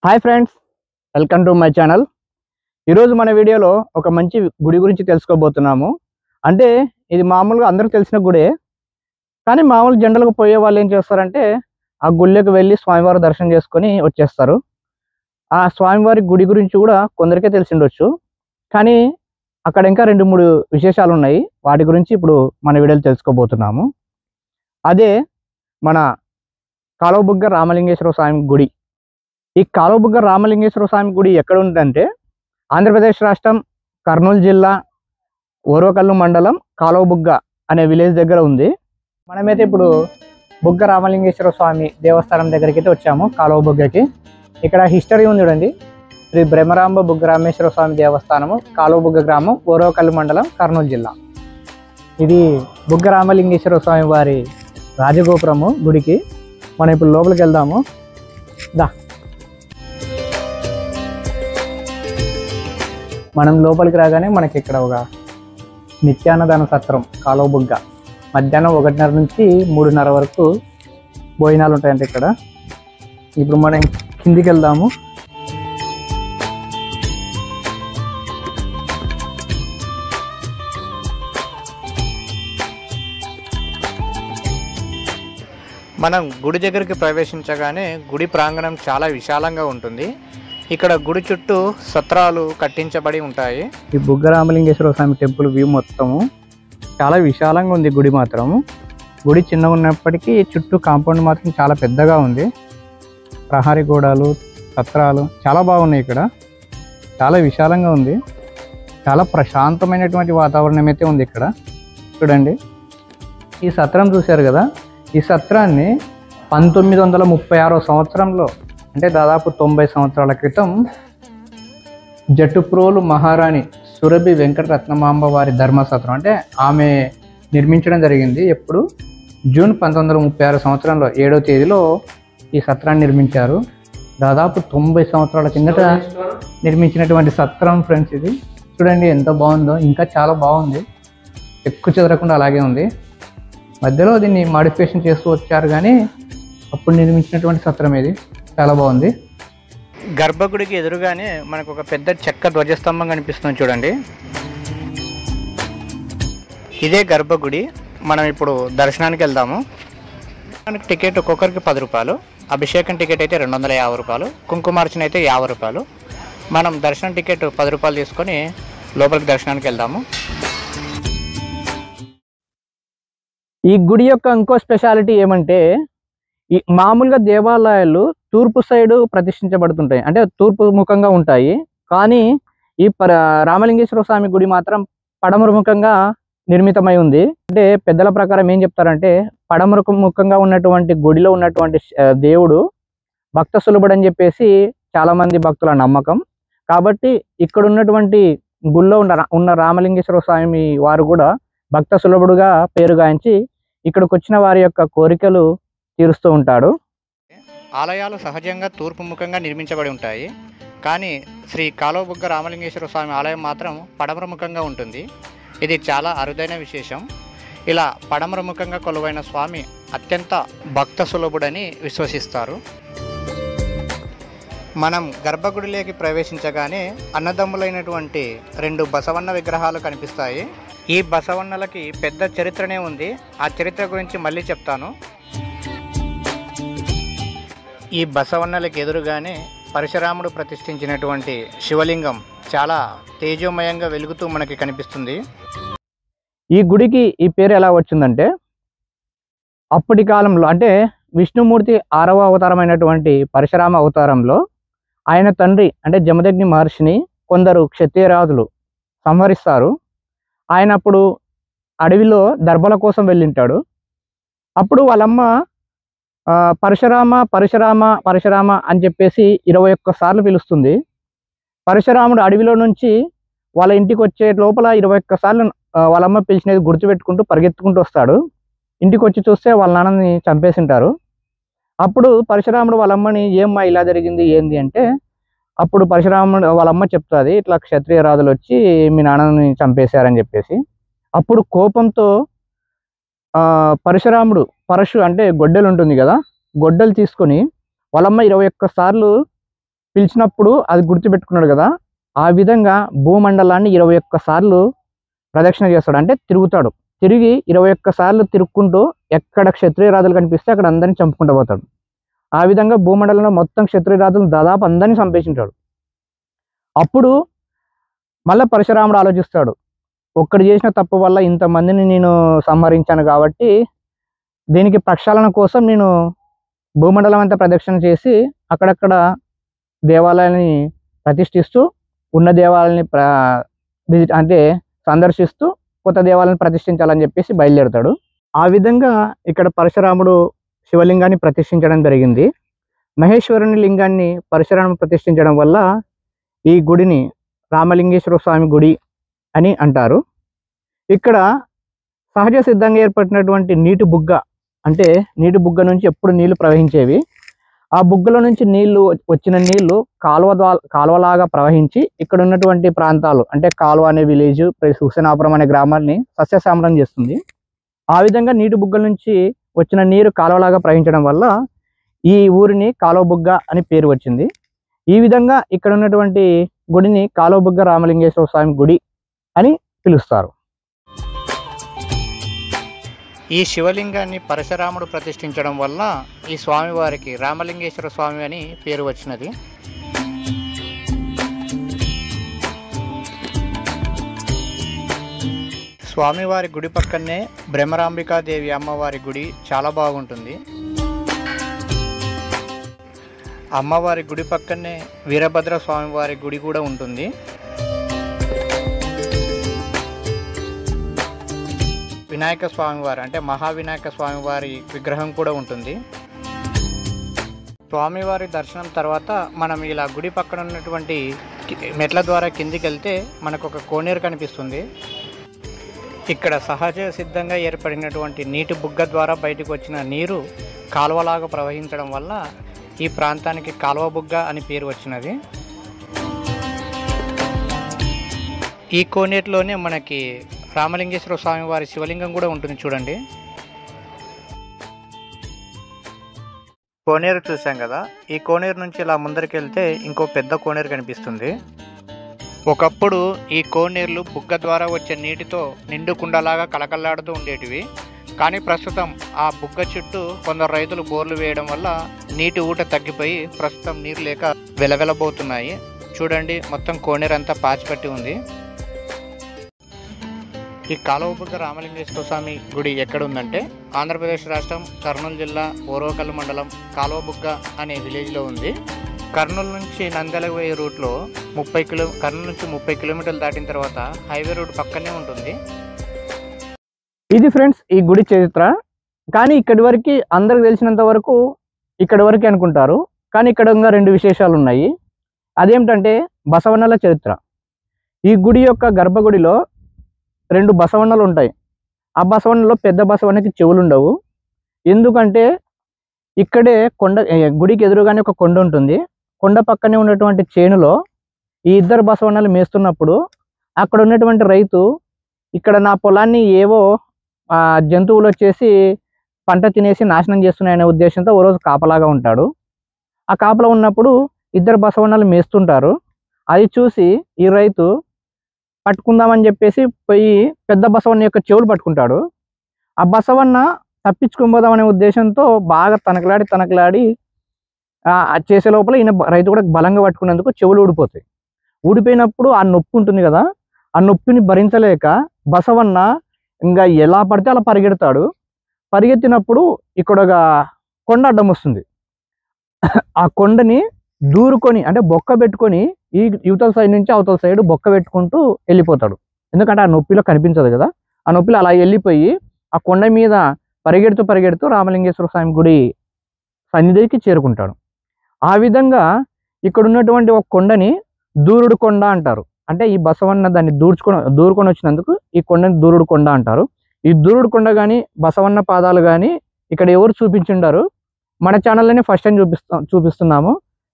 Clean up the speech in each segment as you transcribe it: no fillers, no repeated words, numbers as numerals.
Hi friends, welcome to my channel. ఈరోజు మన వీడియోలో ఒక మంచి గుడి గురించి తెలుసుకోబోతున్నాము. అంటే ఇది మామూలుగా అందరికీ తెలిసిన గుడే, కానీ మామూలు జనరల్గా పోయే వాళ్ళు ఏం చేస్తారంటే ఆ గుళ్ళకి వెళ్ళి స్వామివారి దర్శనం చేసుకొని వచ్చేస్తారు. ఆ స్వామివారి గుడి గురించి కూడా కొందరికే తెలిసి ఉండొచ్చు, కానీ అక్కడ ఇంకా 2-3 విశేషాలు ఉన్నాయి. వాటి గురించి ఇప్పుడు మన వీడియోలో తెలుసుకోబోతున్నాము. అదే మన కాలువబుగ్గ రామలింగేశ్వర స్వామి గుడి. ఈ కాలువబుగ్గ రామలింగేశ్వర స్వామి గుడి ఎక్కడ ఉందంటే ఆంధ్రప్రదేశ్ రాష్ట్రం కర్నూలు జిల్లా ఓర్వకల్లు మండలం కాలువబుగ్గ అనే విలేజ్ దగ్గర ఉంది. మనమైతే ఇప్పుడు బుగ్గ రామలింగేశ్వర స్వామి దేవస్థానం దగ్గరికి అయితే వచ్చాము. కాలువబుగ్గకి ఇక్కడ హిస్టరీ ఉంది చూడండి. శ్రీ బ్రహ్మరాంబ బుగ్గ రామేశ్వర స్వామి దేవస్థానము, కాలువబుగ్గ గ్రామం, ఓర్వకల్లు మండలం, కర్నూలు జిల్లా. ఇది బుగ్గ రామలింగేశ్వర స్వామి వారి రాజగోపురము గుడికి. మనం ఇప్పుడు లోపలికి వెళ్దాము. దా మనం లోపలికి రాగానే మనకి ఇక్కడ ఒక నిత్యాన్నదాన సత్రం కాలువబుగ్గ. మధ్యాహ్నం 1:30 నుంచి 3:30 వరకు భోజనాలు ఉంటాయంటే ఇక్కడ. ఇప్పుడు మనం కిందికి వెళ్దాము. మనం గుడి దగ్గరికి ప్రవేశించగానే గుడి ప్రాంగణం చాలా విశాలంగా ఉంటుంది. ఇక్కడ గుడి చుట్టూ సత్రాలు కట్టించబడి ఉంటాయి. ఈ బుగ్గ రామలింగేశ్వర స్వామి టెంపుల్ వ్యూ మొత్తము చాలా విశాలంగా ఉంది. గుడి మాత్రము గుడి చిన్నగా ఉన్నప్పటికీ చుట్టూ కాంపౌండ్ మాత్రం చాలా పెద్దగా ఉంది. ప్రహరీ గోడలు, సత్రాలు చాలా బాగున్నాయి. ఇక్కడ చాలా విశాలంగా ఉంది. చాలా ప్రశాంతమైనటువంటి వాతావరణం అయితే ఉంది ఇక్కడ. చూడండి, ఈ సత్రం చూశారు కదా. ఈ సత్రాన్ని 1936 సంవత్సరంలో, అంటే దాదాపు 90 సంవత్సరాల క్రితం జట్టుప్రోలు మహారాణి సురభి వెంకటరత్నమాంబ వారి ధర్మసత్రం, అంటే ఆమె నిర్మించడం జరిగింది. ఎప్పుడు జూన్ 1936 సంవత్సరంలో 7వ తేదీలో ఈ సత్రాన్ని నిర్మించారు. దాదాపు 90 సంవత్సరాల కిందట నిర్మించినటువంటి సత్రం ఫ్రెండ్స్. ఇది చూడండి ఎంత బాగుందో. ఇంకా చాలా బాగుంది, ఎక్కువ చెదరకుండా అలాగే ఉంది. మధ్యలో దీన్ని మాడిఫికేషన్ చేస్తూ వచ్చారు, కానీ అప్పుడు నిర్మించినటువంటి సత్రం ఇది. చాలా బాగుంది. గర్భగుడికి ఎదురుగానే మనకు ఒక పెద్ద చెక్క ధ్వజస్తంభం కనిపిస్తుంది చూడండి. ఇదే గర్భగుడి. మనం ఇప్పుడు దర్శనానికి వెళ్దాము. మనకి టికెట్ ఒక్కొక్కరికి 10 రూపాయలు, అభిషేకం టికెట్ అయితే 250 రూపాయలు, కుంకుమార్చన అయితే 50 రూపాయలు. మనం దర్శనం టికెట్ 10 రూపాయలు తీసుకొని లోపలికి దర్శనానికి వెళ్దాము. ఈ గుడి యొక్క ఇంకో స్పెషాలిటీ ఏమంటే, ఈ మామూలుగా దేవాలయాలు తూర్పు సైడు ప్రతిష్ఠించబడుతుంటాయి, అంటే తూర్పు ముఖంగా ఉంటాయి. కానీ ఈ రామలింగేశ్వర స్వామి గుడి మాత్రం పడమర ముఖంగా నిర్మితమై ఉంది. అంటే పెద్దల ప్రకారం ఏం చెప్తారంటే, పడమర ముఖంగా ఉన్నటువంటి గుడిలో ఉన్నటువంటి దేవుడు భక్త సులభుడు అని చెప్పేసి చాలా మంది భక్తుల నమ్మకం. కాబట్టి ఇక్కడ ఉన్నటువంటి గుళ్ళో ఉన్న రామలింగేశ్వర స్వామి వారు కూడా భక్త సులభుడుగా పేరుగాంచి ఇక్కడికి వచ్చిన వారి యొక్క కోరికలు తీరుస్తూ ఉంటాడు. ఆలయాలు సహజంగా తూర్పు ముఖంగా నిర్మించబడి ఉంటాయి, కానీ శ్రీ కాలువబుగ్గ రామలింగేశ్వర స్వామి ఆలయం మాత్రం పడమర ముఖంగా ఉంటుంది. ఇది చాలా అరుదైన విశేషం. ఇలా పడమర ముఖంగా కొలువైన స్వామి అత్యంత భక్త సులభుడని విశ్వసిస్తారు. మనం గర్భగుడిలోకి ప్రవేశించగానే అన్నదమ్ములైనటువంటి 2 బసవన్న విగ్రహాలు కనిపిస్తాయి. ఈ బసవన్నలకి పెద్ద చరిత్రనే ఉంది. ఆ చరిత్ర గురించి మళ్ళీ చెప్తాను. ఈ బసవన్నలకి ఎదురుగానే పరశురాముడు ప్రతిష్ఠించినటువంటి శివలింగం చాలా తేజోమయంగా వెలుగుతూ మనకి కనిపిస్తుంది. ఈ గుడికి ఈ పేరు ఎలా వచ్చిందంటే, అప్పటి కాలంలో అంటే విష్ణుమూర్తి 6వ అవతారమైనటువంటి పరశురామ అవతారంలో ఆయన తండ్రి అంటే జమదగ్ని మహర్షిని కొందరు క్షత్రియరాజులు సంహరిస్తారు. ఆయన అప్పుడు అడవిలో దర్భల కోసం వెళ్ళింటాడు. అప్పుడు వాళ్ళమ్మ పరశురామ పరశురామ పరశురామ అని చెప్పేసి 21 సార్లు పిలుస్తుంది. పరశురాముడు అడవిలో నుంచి వాళ్ళ ఇంటికి వచ్చే లోపల 21 సార్లు వాళ్ళమ్మ పిలిచినది గుర్తుపెట్టుకుంటూ పరిగెత్తుకుంటూ వస్తాడు. ఇంటికి వచ్చి చూస్తే వాళ్ళ నాన్నని చంపేసింటారు. అప్పుడు పరశురాముడు వాళ్ళమ్మని ఏమ్మా ఇలా జరిగింది ఏంది అంటే, అప్పుడు పరశురాముడు వాళ్ళమ్మ చెప్తుంది, ఇట్లా క్షత్రియ రాజులు వచ్చి మీ నాన్నని చంపేశారని చెప్పేసి. అప్పుడు కోపంతో పరశురాముడు పరశు అంటే గొడ్డలు ఉంటుంది కదా, గొడ్డలు తీసుకొని వాళ్ళమ్మ 21 సార్లు పిలిచినప్పుడు అది గుర్తుపెట్టుకున్నాడు కదా, ఆ విధంగా భూమండలాన్ని 21 సార్లు ప్రదక్షిణ చేస్తాడు. అంటే తిరుగుతాడు. తిరిగి 21 సార్లు తిరుక్కుంటూ ఎక్కడ క్షత్రియరాజులు కనిపిస్తే అక్కడ అందరిని చంపుకుంటూ పోతాడు. ఆ విధంగా భూమండలంలో మొత్తం క్షత్రియరాజులు దాదాపు అందరినీ చంపేసింటాడు. అప్పుడు మళ్ళీ పరశురాముడు ఆలోచిస్తాడు, ఒక్కడు చేసిన తప్పు వల్ల ఇంతమందిని నేను సంహరించాను కాబట్టి దీనికి ప్రక్షాళన కోసం నేను భూమండలం అంతా ప్రదక్షిణ చేసి అక్కడక్కడ దేవాలయాన్ని ప్రతిష్ఠిస్తూ ఉన్న దేవాలయాన్ని అంటే సందర్శిస్తూ కొత్త దేవాలయాన్ని ప్రతిష్ఠించాలని చెప్పేసి బయలుదేరుతాడు. ఆ విధంగా ఇక్కడ పరశురాముడు శివలింగాన్ని ప్రతిష్ఠించడం జరిగింది. మహేశ్వరుని లింగాన్ని పరశురాముడు ప్రతిష్ఠించడం వల్ల ఈ గుడిని రామలింగేశ్వర స్వామి గుడి అని అంటారు. ఇక్కడ సహజ సిద్ధంగా ఏర్పడినటువంటి నీటి బుగ్గ, అంటే నీటి బుగ్గ నుంచి ఎప్పుడు నీళ్లు ప్రవహించేవి. ఆ బుగ్గల నుంచి వచ్చిన నీళ్లు కాలువలాగా ప్రవహించి ఇక్కడ ఉన్నటువంటి ప్రాంతాలు అంటే కాలువ అనే విలేజ్ ప్లస్ హుసేనాపురం అనే గ్రామాన్ని సస్యశ్యామలం చేస్తుంది. ఆ విధంగా నీటి బుగ్గల నుంచి వచ్చిన నీరు కాలువలాగా ప్రవహించడం వల్ల ఈ ఊరిని కాలువ బుగ్గ అని పేరు వచ్చింది. ఈ విధంగా ఇక్కడ ఉన్నటువంటి గుడిని కాలువ బుగ్గ రామలింగేశ్వర స్వామి గుడి అని పిలుస్తారు. ఈ శివలింగాన్ని పరశురాముడు ప్రతిష్ఠించడం వల్ల ఈ స్వామివారికి రామలింగేశ్వర స్వామి అని పేరు వచ్చినది. స్వామివారి గుడి పక్కనే బ్రహ్మరాంబికాదేవి అమ్మవారి గుడి చాలా బాగుంటుంది. అమ్మవారి గుడి పక్కనే వీరభద్ర స్వామివారి గుడి కూడా ఉంటుంది. వినాయక స్వామివారి అంటే మహావినాయక స్వామివారి విగ్రహం కూడా ఉంటుంది. స్వామివారి దర్శనం తర్వాత మనం ఇలా గుడి పక్కన ఉన్నటువంటి మెట్ల ద్వారా కిందికి వెళ్తే మనకు ఒక కోనేరు కనిపిస్తుంది. ఇక్కడ సహజ సిద్ధంగా ఏర్పడినటువంటి నీటి బుగ్గ ద్వారా బయటకు వచ్చిన నీరు కాలువలాగా ప్రవహించడం వల్ల ఈ ప్రాంతానికి కాలువ బుగ్గ అని పేరు వచ్చినది. ఈ కోనేరులోనే మనకి రామలింగేశ్వర స్వామి వారి శివలింగం కూడా ఉంటుంది చూడండి. కోనేరు చూసాం కదా, ఈ కోనేరు నుంచి ఇలా ముందరికి వెళ్తే ఇంకో పెద్ద కోనేరు కనిపిస్తుంది. ఒకప్పుడు ఈ కోనేరులు బుగ్గ ద్వారా వచ్చే నీటితో నిండు కుండలాగా కలకల్లాడుతూ ఉండేటివి. కానీ ప్రస్తుతం ఆ బుగ్గ చుట్టూ కొందరు రైతులు బోర్లు వేయడం వల్ల నీటి ఊట తగ్గిపోయి ప్రస్తుతం నీరు లేక వెలవెలబోతున్నాయి. చూడండి, మొత్తం కోనేరు అంతా పాచిపట్టి ఉంది. ఈ కాలువబుగ్గ రామలింగేశ్వర స్వామి గుడి ఎక్కడ ఉందంటే ఆంధ్రప్రదేశ్ రాష్ట్రం కర్నూలు జిల్లా ఓర్వకల్లు మండలం కాలువబుగ్గ అనే విలేజ్లో ఉంది. కర్నూలు నుంచి నంద్యాలకు పోయే రూట్లో కర్నూలు నుంచి 30 కిలోమీటర్లు దాటిన తర్వాత హైవే రోడ్ పక్కనే ఉంటుంది. ఇది ఫ్రెండ్స్ ఈ గుడి చరిత్ర. కానీ ఇక్కడి వరకు అందరికి తెలిసినంత వరకు ఇక్కడి వరకే అనుకుంటారు. కానీ ఇక్కడ ఇంకా 2 విశేషాలు ఉన్నాయి. అదేమిటంటే బసవన్నల చరిత్ర. ఈ గుడి యొక్క గర్భగుడిలో 2 బసవన్నలు ఉంటాయి. ఆ బసవన్నలో పెద్ద బసవన్నకి చెవులు ఉండవు. ఎందుకంటే ఇక్కడే గుడికి ఎదురుగానే ఒక కొండ ఉంటుంది. కొండ పక్కనే ఉన్నటువంటి చేనులో ఈ 2 బసవన్నలు మేస్తున్నప్పుడు అక్కడ ఉన్నటువంటి రైతు ఇక్కడ నా పొలాన్ని ఏవో జంతువులు వచ్చేసి పంట తినేసి నాశనం చేస్తున్నాయనే ఉద్దేశంతో ఓ రోజు కాపలాగా ఉంటాడు. ఆ కాపలా ఉన్నప్పుడు 2 బసవన్నలు మేస్తుంటారు. అది చూసి ఈ రైతు పట్టుకుందామని చెప్పేసి పోయి పెద్ద బసవన్న యొక్క చెవులు పట్టుకుంటాడు. ఆ బసవన్న తప్పించుకోబోదామనే ఉద్దేశంతో బాగా తనకలాడి చేసే లోపల ఈయన రైతు కూడా బలంగా పట్టుకున్నందుకు చెవులు ఊడిపోతాయి. ఊడిపోయినప్పుడు ఆ నొప్పి ఉంటుంది కదా, ఆ నొప్పిని భరించలేక బసవన్న ఇంకా ఎలా పడితే అలా పరిగెడతాడు. పరిగెత్తినప్పుడు ఇక్కడ ఒక కొండ అడ్డం వస్తుంది. ఆ కొండని దూరుకొని అంటే బొక్క పెట్టుకొని ఈ యువతల సైడ్ నుంచి అవతల సైడ్ బొక్క పెట్టుకుంటూ వెళ్ళిపోతాడు. ఎందుకంటే ఆ నొప్పిలో కనిపించదు కదా. ఆ నొప్పిలో అలా వెళ్ళిపోయి ఆ కొండ మీద పరిగెడుతూ రామలింగేశ్వర స్వామి గుడి సన్నిధికి చేరుకుంటాడు. ఆ విధంగా ఇక్కడ ఉన్నటువంటి ఒక కొండని దూరుడు కొండ అంటారు. అంటే ఈ బసవన్న దాన్ని దూరుకొని వచ్చినందుకు ఈ కొండని దూరుడు కొండ అంటారు. ఈ దూరుడు కొండ కానీ బసవన్న పాదాలు కానీ ఇక్కడ ఎవరు చూపించుండారు. మన ఛానల్లోనే ఫస్ట్ టైం చూపిస్తున్నాము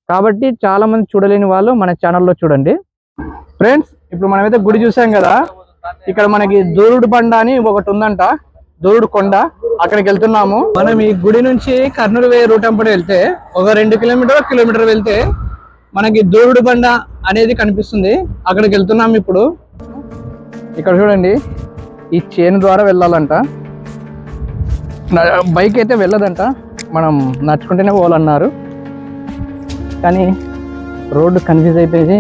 కాబట్టి చాలా మంది చూడలేని వాళ్ళు మన ఛానల్లో చూడండి. ఫ్రెండ్స్, ఇప్పుడు మనమైతే గుడి చూసాం కదా, ఇక్కడ మనకి దూరుడు బండ అని ఒకటి ఉందంట, దూరుడు కొండ. అక్కడికి వెళ్తున్నాము. మనం ఈ గుడి నుంచి కర్నూలు వే రూట్ అంపడి వెళ్తే ఒక 2 కిలోమీటర్ వెళ్తే మనకి దూరుడు బండ అనేది కనిపిస్తుంది. అక్కడికి వెళ్తున్నాం ఇప్పుడు. ఇక్కడ చూడండి, ఈ చేను ద్వారా వెళ్ళాలంట. బైక్ అయితే వెళ్ళదంట, మనం నడుచుకుంటేనే పోవాలన్నారు. కానీ రోడ్డు కన్ఫ్యూజ్ అయిపోయి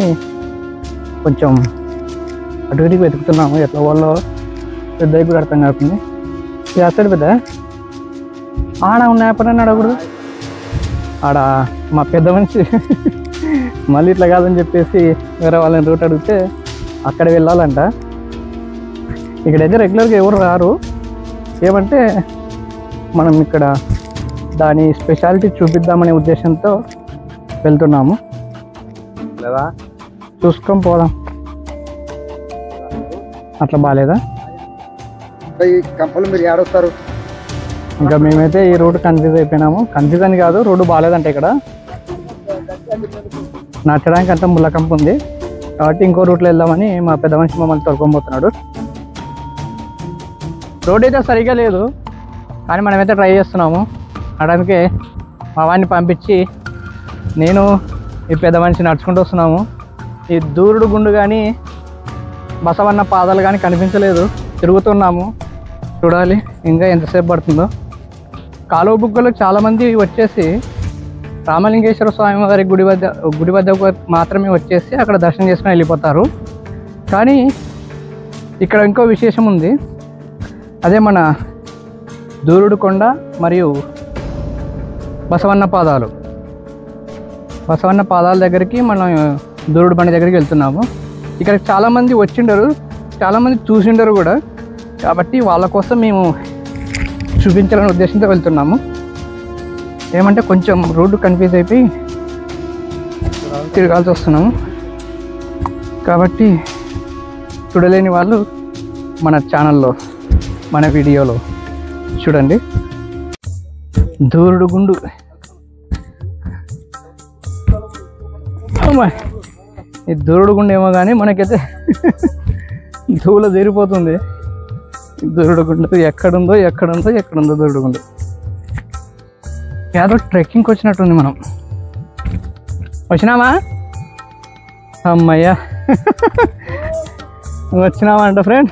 కొంచెం అటు ఇటుకి వెతుకుతున్నాము. ఎట్లా వాళ్ళు పెద్ద కూడా అర్థం కాకుండా ఇది అసలు పెద్ద ఆడ ఉన్నాయి ఎప్పుడన్నా అడగకూడదు. ఆడ మా పెద్ద మనిషి మళ్ళీ ఇట్లా కాదని చెప్పేసి వేరే వాళ్ళని రూట్ అడిగితే అక్కడ వెళ్ళాలంట. ఇక్కడైతే రెగ్యులర్గా ఎవరు రారు. ఏమంటే మనం ఇక్కడ దాని స్పెషాలిటీ చూపిద్దామనే ఉద్దేశంతో వెళ్తున్నాము. లేదా చూసుకొని పోదాం. అట్లా బాగాలేదా? కంపలు మీరు ఏడొస్తారు. ఇంకా మేమైతే ఈ రోడ్డు కన్ఫ్యూజ్ అయిపోయినాము. కన్ఫ్యూజ్ అని కాదు, రోడ్డు బాగాలేదంటే ఇక్కడ నచ్చడానికి అంతా ముళ్ళ కంప ఉంది. కాబట్టి ఇంకో రూట్లో వెళ్దామని మా పెద్ద మనిషి మమ్మల్ని తొలకొనిపోతున్నాడు. రోడ్ అయితే సరిగా లేదు, కానీ మనమైతే ట్రై చేస్తున్నాము. అనడానికి మా వాడిని పంపించి నేను ఈ పెద్ద మనిషి నడుచుకుంటూ వస్తున్నాము. ఈ దూరుడు గుండు కానీ బసవన్న పాదాలు కానీ కనిపించలేదు. తిరుగుతున్నాము, చూడాలి ఇంకా ఎంతసేపు పడుతుందో. కాలువ బుగ్గలు చాలామంది వచ్చేసి రామలింగేశ్వర స్వామి వారి గుడి వద్దకు మాత్రమే వచ్చేసి అక్కడ దర్శనం చేసుకుని వెళ్ళిపోతారు. కానీ ఇక్కడ ఇంకో విశేషం ఉంది. అదే మన దూరుడు కొండ మరియు బసవన్న పాదాలు. బసవన్న పాదాల దగ్గరికి మనం దూరుడు బండి దగ్గరికి వెళ్తున్నాము. ఇక్కడ చాలామంది వచ్చిండరు, చాలామంది చూసిండరు కూడా. కాబట్టి వాళ్ళ కోసం మేము చూపించాలనే ఉద్దేశంతో వెళ్తున్నాము. ఏమంటే కొంచెం రోడ్డు కన్ఫ్యూజ్ అయిపోయి తిరగాల్సి వస్తున్నాము. కాబట్టి చూడలేని వాళ్ళు మన ఛానల్లో మన వీడియోలో చూడండి. దూరుడు గుండు అమ్మా, ఈ దూరుడు గుండు ఏమో కానీ మనకైతే ధూళ తీరిపోతుంది. దూరుడు గుండు ఎక్కడుందో దూరుడు గుండు. ఏదో ట్రెక్కింగ్కి వచ్చినట్టుంది. మనం వచ్చినామా? అమ్మయ్యా వచ్చినామా అంట ఫ్రెండ్,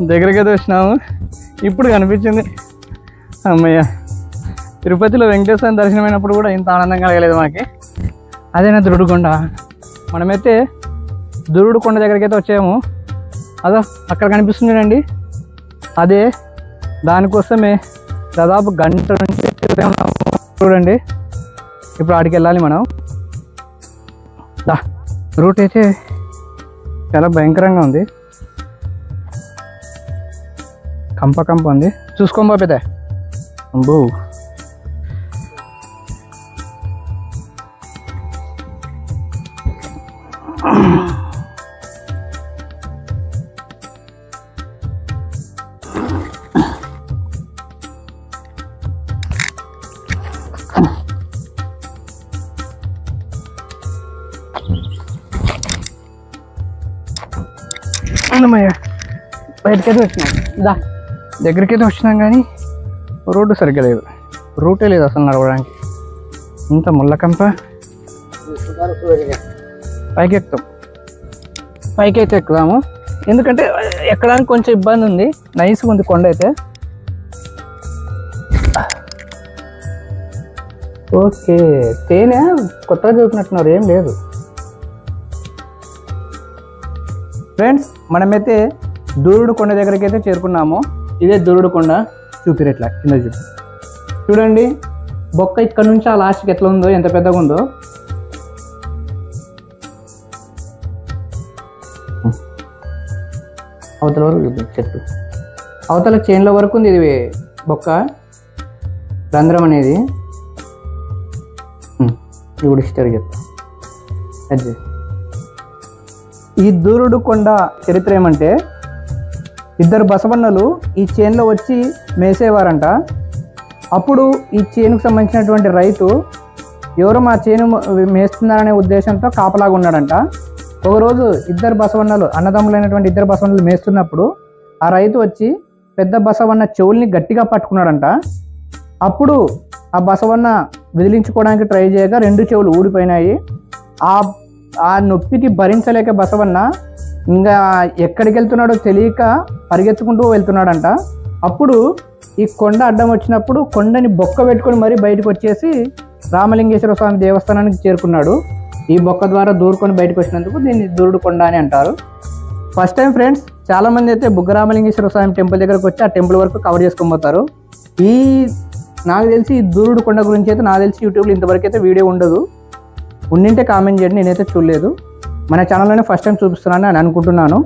దగ్గరికి అయితే వచ్చినాము. ఇప్పుడు కనిపించింది. అమ్మయ్య, తిరుపతిలో వెంకటేశ్వర దర్శనమైనప్పుడు కూడా ఇంత ఆనందం కలగలేదు మనకి. అదేనా దూరుడు కొండ. మనమైతే దూరుడు కొండ దగ్గరికి అయితే వచ్చాము. అదో అక్కడ కనిపిస్తుంది చూడండి, అదే. దానికోసమే దాదాపు గంట నుంచి చూడండి. ఇప్పుడు ఆడికి వెళ్ళాలి మనం. రూట్ అయితే చాలా భయంకరంగా ఉంది, కంప ఉంది. చూసుకోం బాబేతే అంబూ. అన్నమయ్య బయటకైతే వచ్చినాం, దగ్గరికైతే వచ్చినాం. కానీ రోడ్డు సరిగ్గా లేదు, రూటే లేదు అసలు నడవడానికి. ఇంత ముళ్ళకంప. పైకి అయితే ఎక్కుదాము, ఎందుకంటే ఎక్కడానికి కొంచెం ఇబ్బంది ఉంది. నైస్గా ఉంది కొండ అయితే. ఓకే, తేనె కొత్తగా చూపినట్టున్నారు, ఏం లేదు. ఫ్రెండ్స్, మనమైతే దూరుడు కొండ దగ్గరికి అయితే చేరుకున్నాము. ఇదే దూరుడు కొండ. చూపిరట్లా కింద చూడండి. బొక్క ఇక్కడ నుంచి ఆ లాస్ట్కి ఎట్లా ఉందో, ఎంత పెద్దగా ఉందో. అవతల వరకు చెట్టు, అవతల చేన్ల వరకు ఉంది ఇది బొక్క రంధ్రం అనేది. ఇప్పుడు హిస్టరీ చెప్తా. అది ఈ దూరుడు కొండ చరిత్ర ఏమంటే, ఇద్దరు బసవన్నలు ఈ చేనులో వచ్చి మేసేవారంట. అప్పుడు ఈ చేనుకు సంబంధించినటువంటి రైతు ఎవరో మా చేను మేస్తున్నారనే ఉద్దేశంతో కాపలాగా ఉన్నాడంట. ఒకరోజు ఇద్దరు బసవన్నలు, అన్నదమ్ములైనటువంటి ఇద్దరు బసవన్నలు మేస్తున్నప్పుడు ఆ రైతు వచ్చి పెద్ద బసవన్న చెవుల్ని గట్టిగా పట్టుకున్నాడంట. అప్పుడు ఆ బసవన్న విదిలించుకోవడానికి ట్రై చేయగా రెండు చెవులు ఊడిపోయినాయి. ఆ నొప్పికి భరించలేక బసవన్న ఇంకా ఎక్కడికి వెళ్తున్నాడో తెలియక పరిగెత్తుకుంటూ వెళ్తున్నాడంట. అప్పుడు ఈ కొండ అడ్డం వచ్చినప్పుడు కొండని బొక్క పెట్టుకొని మరీ బయటకు వచ్చేసి రామలింగేశ్వర స్వామి దేవస్థానానికి చేరుకున్నాడు. ఈ బొక్క ద్వారా దూరుకొని బయటకు వచ్చినందుకు దీన్ని దూరుడు కొండ అని అంటారు. ఫస్ట్ టైం ఫ్రెండ్స్, చాలామంది అయితే బుగ్గ రామలింగేశ్వర స్వామి టెంపుల్ దగ్గరకు వచ్చి ఆ టెంపుల్ వరకు కవర్ చేసుకొని పోతారు. నాకు తెలిసి ఈ దూరుడు కొండ గురించి అయితే నాకు తెలిసి యూట్యూబ్లో ఇంతవరకు అయితే వీడియో ఉండదు. ఉండింటే కామెంట్ చేయండి, నేనైతే చూడలేదు. మన ఛానల్లోనే ఫస్ట్ టైం చూపిస్తున్నాను అని అనుకుంటున్నాను.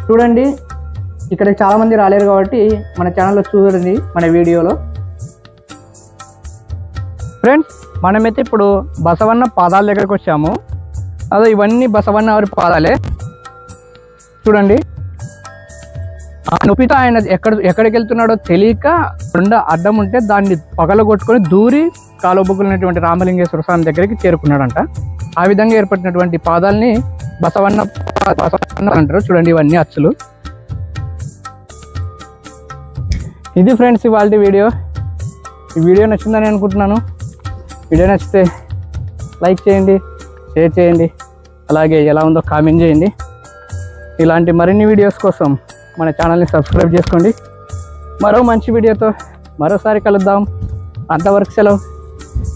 చూడండి, ఇక్కడికి చాలామంది రాలేరు కాబట్టి మన ఛానల్లో చూడండి మన వీడియోలో. ఫ్రెండ్స్, మనమైతే ఇప్పుడు బసవన్న పాదాల దగ్గరకు వచ్చాము. అదే ఇవన్నీ బసవన్న వారి పాదాలే. చూడండి, ఆ నొప్పితో ఆయన ఎక్కడికి వెళ్తున్నాడో తెలియక కొండ అడ్డం ఉంటే దాన్ని పగలగొట్టుకొని దూరి కాలువబుగ్గలైనటువంటి రామలింగేశ్వర స్వామి దగ్గరికి చేరుకున్నాడంట. ఆ విధంగా ఏర్పడినటువంటి పాదాలని బసవన్న అంటారు. చూడండి, ఇవన్నీ అచ్చులు. ఇది ఫ్రెండ్స్ ఇవాళ వీడియో. ఈ వీడియో నచ్చిందని అనుకుంటున్నాను. వీడియో నచ్చితే లైక్ చేయండి, షేర్ చేయండి, అలాగే ఎలా ఉందో కామెంట్ చేయండి. ఇలాంటి మరిన్ని వీడియోస్ కోసం మన ఛానల్ని సబ్స్క్రైబ్ చేసుకోండి. మరో మంచి వీడియోతో మరోసారి కలుద్దాం. అంతవరకు సెలవు.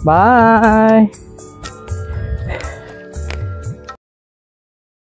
బాయ్.